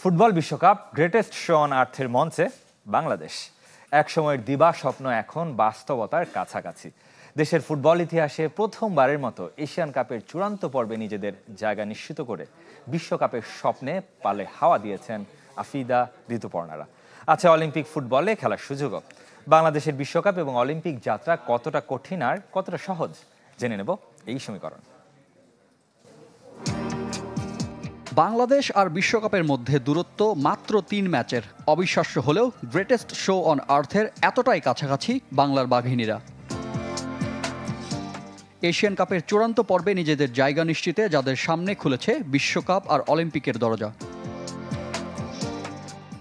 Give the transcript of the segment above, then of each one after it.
Football বিশ্বকাপ greatest show on আর্থের মঞ্চে বাংলাদেশ একসময়ের দিবা স্বপ্ন এখন বাস্তবতার কাছাকাছি। দেশের ফুটবল ইতিহাসে প্রথমবারের মতো এশিয়ান কাপের চূড়ান্ত পর্বে নিজেদের জায়গা নিশ্চিত করে বিশ্বকাপের স্বপ্নে পালে হাওয়া দিয়েছেন আফিদা, ঋতুপর্ণারা। আছে অলিম্পিক ফুটবলে খেলার সুযোগও। বাংলাদেশের বিশ্বকাপ এবং অলিম্পিক যাত্রা কতটা কঠিন আর কতটা সহজ জেনে নেব এই সমীকরণ। বাংলাদেশ আর বিশ্বকাপের মধ্যে দূরত্ব মাত্র ৩ ম্যাচের। অবিশ্বাস্য হলেও গ্রেটেস্ট শো অন আর্থের এতটাই কাছাকাছি বাংলার বাঘিনীরা। এশিয়ান কাপের চূড়ান্ত পর্বে নিজেদের জায়গা নিশ্চিতে যাদের সামনে খুলেছে বিশ্বকাপ আর অলিম্পিকের দরজা।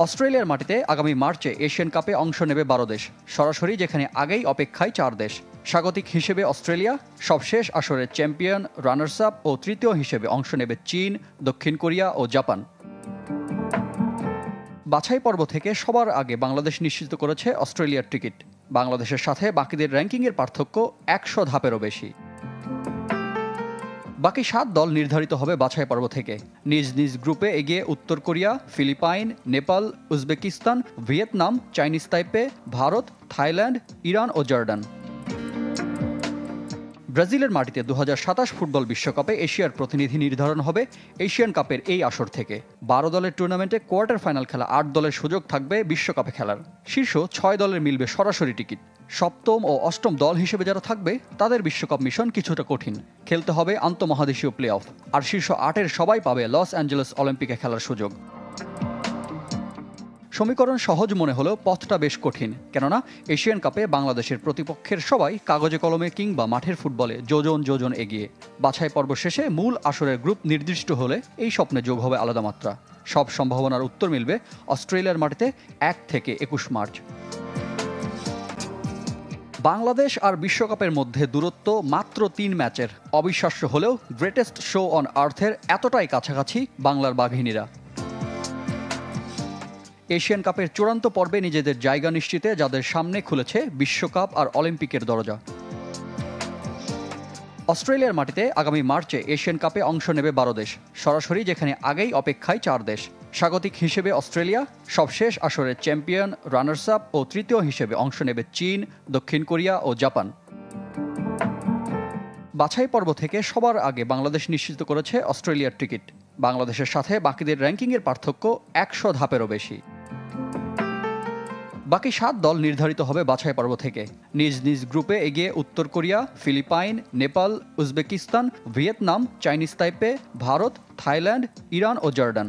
অস্ট্রেলিয়ার মাটিতে আগামী মার্চে এশিয়ান কাপে অংশ নেবে ১২ দেশ, সরাসরি যেখানে আগেই অপেক্ষায় ৪ দেশ। স্বাগতিক হিসেবে অস্ট্রেলিয়া, সবশেষ আসরের চ্যাম্পিয়ন, রানার্স আপ ও তৃতীয় হিসেবে অংশ নেবে চীন, দক্ষিণ কোরিয়া ও জাপান। বাছাই পর্ব থেকে সবার আগে বাংলাদেশ নিশ্চিত করেছে অস্ট্রেলিয়ার টিকিট। বাংলাদেশের সাথে বাকিদের র্যাঙ্কিংয়ের পার্থক্য ১০০ ধাপেরও বেশি। বাকি ৭ দল নির্ধারিত হবে বাছাই পর্ব থেকে। নিজ নিজ গ্রুপে এগিয়ে উত্তর Korea, Philippines, Nepal, Uzbekistan, Vietnam, Chinese Taipei, Bharat, Thailand, Iran ও জর্ডান। ব্রাজিলের মাটিতে ২০২৭ ফুটবল বিশ্বকাপে এশিয়ার প্রতিনিধি নির্ধারণ হবে এশিয়ান কাপের এই আসর থেকে। ১২ দলের টুর্নামেন্টে কোয়ার্টার ফাইনাল খেলা ৮ দলের সুযোগ থাকবে বিশ্বকাপে খেলার। শীর্ষ ৬ দলের মিলবে সরাসরি টিকিট। সপ্তম ও অষ্টম দল হিসেবে যারা থাকবে তাদের বিশ্বকাপ মিশন কিছুটা কঠিন। খেলতে হবে আন্তঃমহাদেশীয় প্লে অফ। আর শীর্ষ ৮-এর সবাই পাবে লস অ্যাঞ্জেলেস অলিম্পিকে খেলার সুযোগ। সমীকরণ সহজ মনে হলেও পথটা বেশ কঠিন, কেননা এশিয়ান কাপে বাংলাদেশের প্রতিপক্ষের সবাই কাগজে কলমে কিংবা মাঠের ফুটবলে যোজন যোজন এগিয়ে। বাছাই পর্ব শেষে মূল আসরের গ্রুপ নির্দিষ্ট হলে এই স্বপ্নে যোগ হবে আলাদা মাত্রা। সব সম্ভাবনার উত্তর মিলবে অস্ট্রেলিয়ার মাটিতে ১ থেকে ২১ মার্চ। বাংলাদেশ আর বিশ্বকাপের মধ্যে দূরত্ব মাত্র ৩ ম্যাচের। অবিশ্বাস্য হলেও গ্রেটেস্ট শো অন আর্থের এতটাই কাছাকাছি বাংলার বাঘিনীরা। এশিয়ান কাপের চূড়ান্ত পর্বে নিজেদের জায়গা নিশ্চিতে যাদের সামনে খুলেছে বিশ্বকাপ আর অলিম্পিকের দরজা। অস্ট্রেলিয়ার মাটিতে আগামী মার্চে এশিয়ান কাপে অংশ নেবে ১২ দেশ, সরাসরি যেখানে আগেই অপেক্ষায় ৪ দেশ। স্বাগতিক হিসেবে অস্ট্রেলিয়া, সবশেষ আসরের চ্যাম্পিয়ন, রানার্স আপ ও তৃতীয় হিসেবে অংশ নেবে চীন, দক্ষিণ কোরিয়া ও জাপান। বাছাই পর্ব থেকে সবার আগে বাংলাদেশ নিশ্চিত করেছে অস্ট্রেলিয়ার টিকিট। বাংলাদেশের সাথে বাকিদের র্যাঙ্কিংয়ের পার্থক্য ১০০ ধাপেরও বেশি। বাকি ৭ দল নির্ধারিত হবে বাছাই পর্ব থেকে। নিজ নিজ গ্রুপে এগিয়ে উত্তর Korea, Philippines, Nepal, Uzbekistan, Vietnam, Chinese Taipei, Bharat, Thailand, Iran ও জর্ডান।